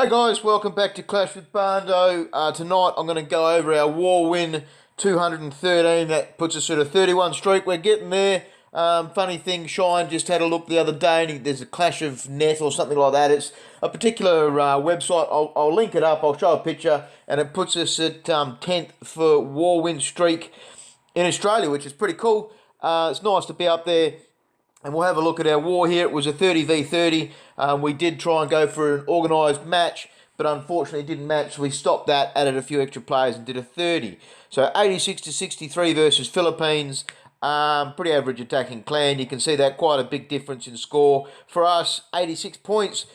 Hey guys, welcome back to Clash with Barndo. Tonight I'm going to go over our war win 213. That puts us at a 31 streak. We're getting there. Funny thing, Shine just had a look the other day and there's a Clash of Net or something like that. It's a particular website. I'll link it up. I'll show a picture and it puts us at 10th for war win streak in Australia, which is pretty cool. It's nice to be up there. And we'll have a look at our war here. It was a 30v30. We did try and go for an organised match, but unfortunately it didn't match. So we stopped that, added a few extra players and did a 30. So 86 to 63 versus Philippines. Pretty average attacking clan. You can see that quite a big difference in score. For us, 86 points.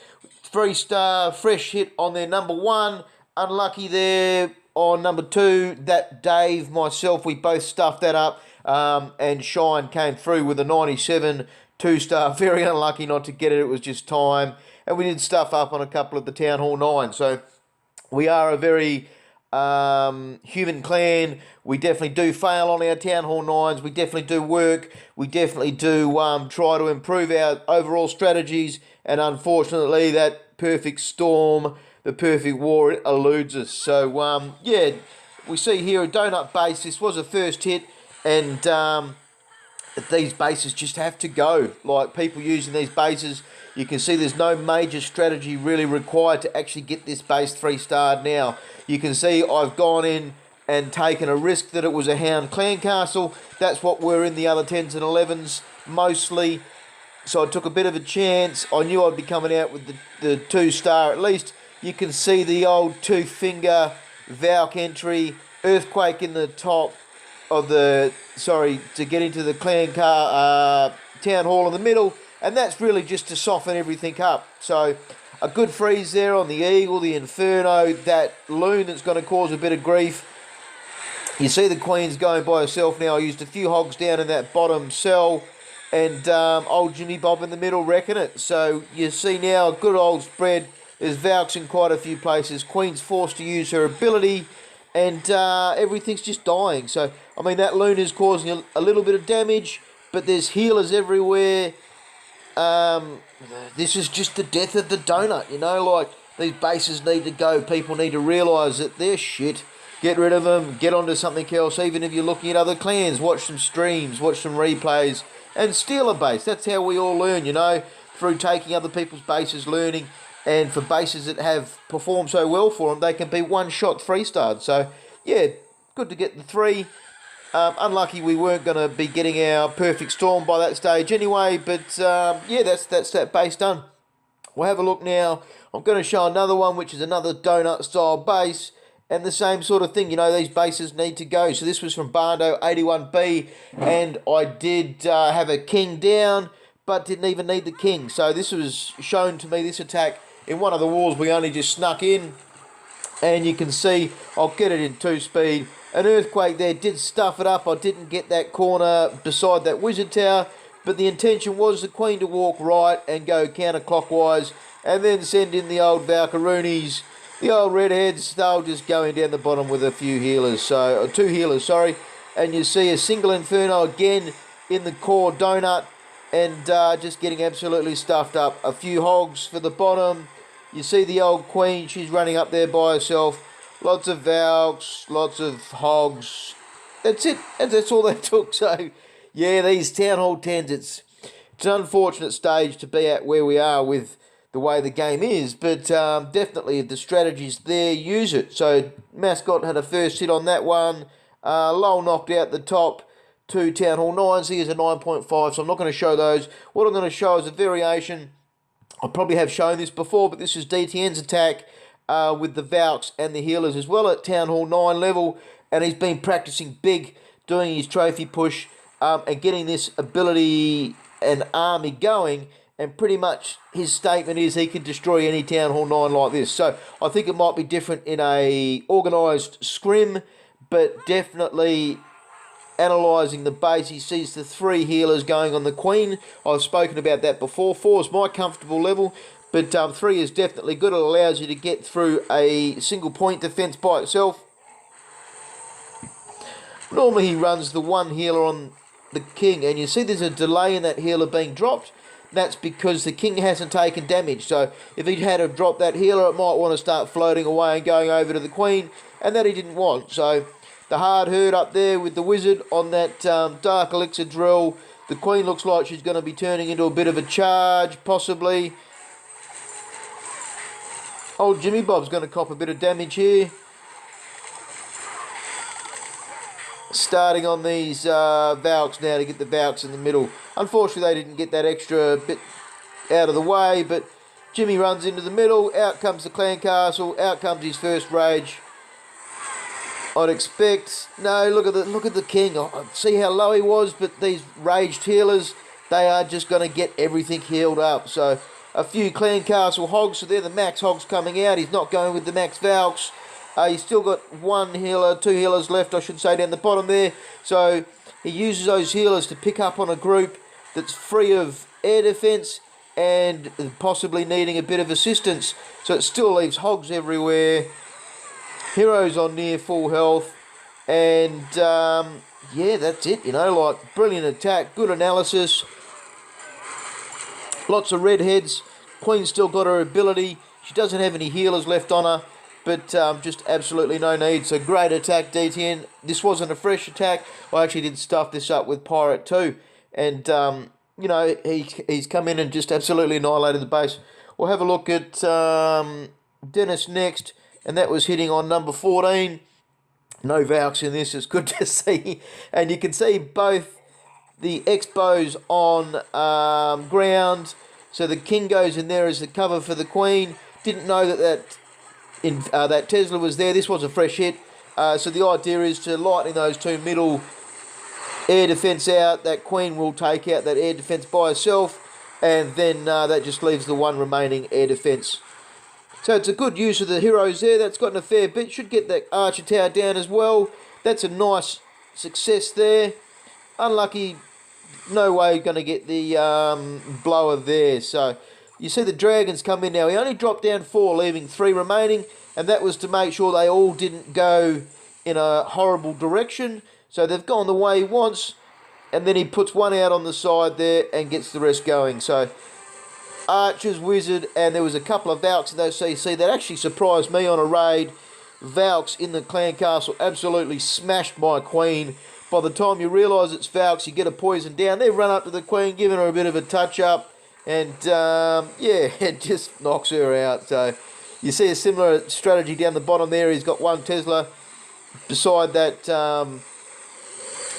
3-star fresh hit on their number one. Unlucky there on number two. That Dave, myself, we both stuffed that up. And Shine came through with a 97 2-star. Very unlucky not to get it. It was just time. And we did stuff up on a couple of the Town Hall 9. So we are a very human clan. We definitely do fail on our Town Hall 9s. We definitely do work. We definitely do try to improve our overall strategies. And unfortunately, that perfect storm, the perfect war, it eludes us. So, yeah, we see here a donut base. This was a first hit. And these bases just have to go. Like people using these bases, you can see there's no major strategy really required to actually get this base 3-starred now. You can see I've gone in and taken a risk that it was a Hound Clan Castle. That's what we're in the other 10s and 11s mostly. So I took a bit of a chance. I knew I'd be coming out with the 2-star at least. You can see the old 2-finger Valk entry, Earthquake in the top of the, to get into the clan car, Town Hall in the middle, and that's really just to soften everything up. So a good freeze there on the Eagle, the Inferno, that Loon that's going to cause a bit of grief. You see the Queen's going by herself now. I used a few hogs down in that bottom cell, and old Jimmy Bob in the middle wrecking it. So you see now a good old spread. There's Valks in quite a few places. Queen's forced to use her ability, and everything's just dying. So, I mean, that Loon is causing a little bit of damage, but there's healers everywhere. This is just the death of the donut, you know, like, these bases need to go. People need to realise that they're shit. Get rid of them, get onto something else. Even if you're looking at other clans, watch some streams, watch some replays, and steal a base. That's how we all learn, you know, through taking other people's bases, learning. And for bases that have performed so well for them, they can be one-shot 3-starred. So, yeah, good to get the 3. Unlucky we weren't going to be getting our perfect storm by that stage anyway. But, yeah, that's that base done. We'll have a look now. I'm going to show another one, which is another donut-style base. And the same sort of thing, you know, these bases need to go. So this was from Barndo 81B. And I did have a king down, but didn't even need the king. So this was shown to me, this attack, in one of the wars we only just snuck in, and you can see I'll get it in 2-speed. An Earthquake there did stuff it up. I didn't get that corner beside that Wizard Tower, but the intention was the Queen to walk right and go counterclockwise and then send in the old Valkyroonies, the old Redheads. They'll just going down the bottom with a few healers, so 2 healers, sorry. And you see a single Inferno again in the core donut, and just getting absolutely stuffed up. A few hogs for the bottom. You see the old Queen, she's running up there by herself. Lots of Valks, lots of hogs. That's it. That's all they took. So, yeah, these Town Hall 10s, it's an unfortunate stage to be at where we are with the way the game is. But definitely if the strategy's there, use it. So, Mascot had a first hit on that one. Lowell knocked out the top 2 Town Hall 9s. Here's a 9.5, so I'm not going to show those. What I'm going to show is a variation. I probably have shown this before, but this is DTN's attack with the Valks and the healers as well at Town Hall 9 level. And he's been practicing big, doing his trophy push and getting this ability and army going. And pretty much his statement is he can destroy any Town Hall 9 like this. So I think it might be different in a organised scrim, but definitely analysing the base, he sees the 3 healers going on the Queen. I've spoken about that before. 4 is my comfortable level, but 3 is definitely good. It allows you to get through a single point defence by itself. Normally he runs the 1 healer on the King, and you see there's a delay in that healer being dropped. That's because the king hasn't taken damage. So if he had to drop that healer, it might want to start floating away and going over to the queen, and that he didn't want. So the hard herd up there with the wizard on that Dark Elixir drill. The queen looks like she's going to be turning into a bit of a charge, possibly. Old Jimmy Bob's going to cop a bit of damage here. Starting on these Valks now to get the Valks in the middle. Unfortunately, they didn't get that extra bit out of the way, but Jimmy runs into the middle. Out comes the Clan Castle. Out comes his first rage. I'd expect. No, look at the king. See how low he was, but these raged healers, they are just going to get everything healed up. So a few Clan Castle hogs. So they're the max hogs coming out. He's not going with the max Valks. He's still got one healer, two healers left, I should say, down the bottom there. So he uses those healers to pick up on a group that's free of air defense and possibly needing a bit of assistance. So it still leaves hogs everywhere. Heroes on near full health. And, yeah, that's it. You know, like, brilliant attack, good analysis. Lots of redheads. Queen's still got her ability. She doesn't have any healers left on her. But just absolutely no need. So great attack, DTN. This wasn't a fresh attack. I actually did stuff this up with Pirate too. And, you know, he's come in and just absolutely annihilated the base. We'll have a look at Dennis next. And that was hitting on number 14. No Valks in this. It's good to see. And you can see both the Expos on ground. So the king goes in there as the cover for the queen. Didn't know that Tesla was there. This was a fresh hit. So the idea is to lightning those two middle air defense out. That queen will take out that air defense by herself. And then that just leaves the one remaining air defense. So it's a good use of the heroes there. That's gotten a fair bit. Should get that archer tower down as well. That's a nice success there. Unlucky. No way going to get the blower there. So you see the dragons come in now. He only dropped down 4, leaving 3 remaining. And that was to make sure they all didn't go in a horrible direction. So they've gone the way he wants. And then he puts one out on the side there and gets the rest going. So archers, wizard, and there was a couple of Valks in those CC. That actually surprised me on a raid. Valks in the Clan Castle absolutely smashed my queen. By the time you realise it's Valks, you get a poison down. They run up to the queen, giving her a bit of a touch-up. And, yeah, it just knocks her out. So you see a similar strategy down the bottom there. He's got one Tesla beside that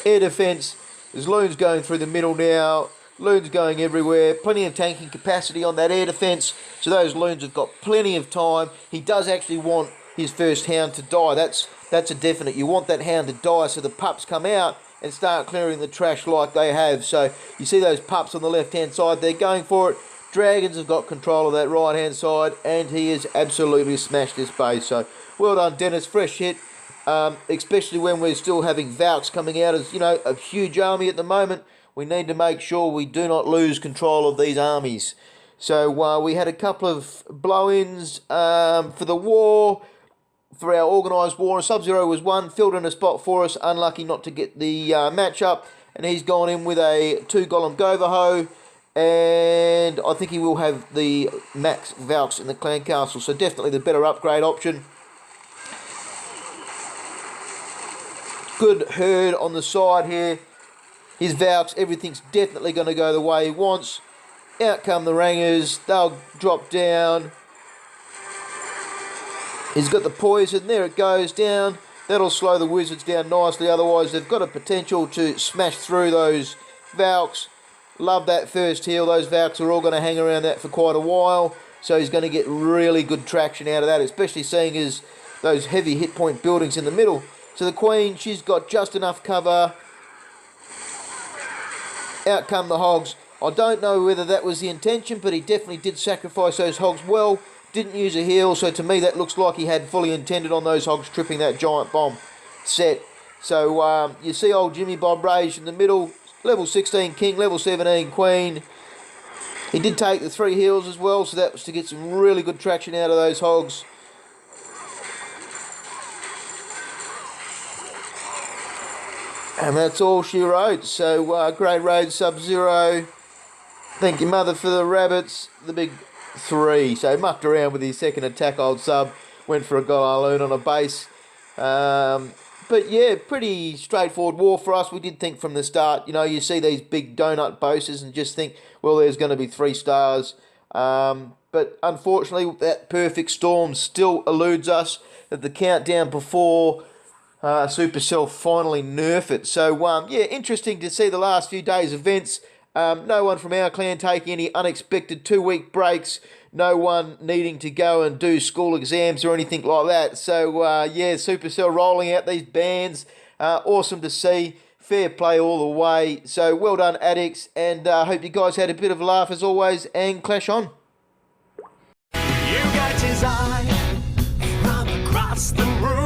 air defence. There's loons going through the middle now. Loons going everywhere. Plenty of tanking capacity on that air defence. So those loons have got plenty of time. He does actually want his first hound to die. That's a definite. You want that hound to die so the pups come out and start clearing the trash like they have. So you see those pups on the left-hand side. They're going for it. Dragons have got control of that right-hand side. And he has absolutely smashed this base. So well done, Dennis. Fresh hit. Especially when we're still having Valks coming out as, you know, a huge army at the moment. We need to make sure we do not lose control of these armies. So we had a couple of blow-ins for the war, for our organised war. Sub-Zero was one, filled in a spot for us, unlucky not to get the match-up. And he's gone in with a 2 Golem Govaho. And I think he will have the max Valks in the Clan Castle. So definitely the better upgrade option. Good herd on the side here. His Valks, everything's definitely going to go the way he wants. Out come the Rangers. They'll drop down. He's got the poison. There it goes down. That'll slow the Wizards down nicely. Otherwise, they've got a potential to smash through those Valks. Love that first heal. Those Valks are all going to hang around that for quite a while. So he's going to get really good traction out of that, especially seeing as those heavy hit point buildings in the middle. So the Queen, she's got just enough cover. Out come the hogs. I don't know whether that was the intention, but he definitely did sacrifice those hogs well. Didn't use a heal, so to me that looks like he had fully intended on those hogs tripping that giant bomb set. So you see old Jimmy Bob Rage in the middle. Level 16 King, level 17 Queen. He did take the 3 heals as well, so that was to get some really good traction out of those hogs. And that's all she wrote. So great raid, Sub-Zero. Thank you, Mother, for the rabbits. The big 3. So mucked around with his second attack, old sub. Went for a Golaloon on a base. But yeah, pretty straightforward war for us. We did think from the start, you see these big donut boasters and just think, well, there's going to be 3 stars. But unfortunately, that perfect storm still eludes us at the countdown before Supercell finally nerf it. So, yeah, interesting to see the last few days' events. No one from our clan taking any unexpected 2-week breaks. No one needing to go and do school exams or anything like that. So, yeah, Supercell rolling out these bans. Awesome to see. Fair play all the way. So, well done, Addicts. And I hope you guys had a bit of a laugh as always. And clash on. You got his eye from across the room.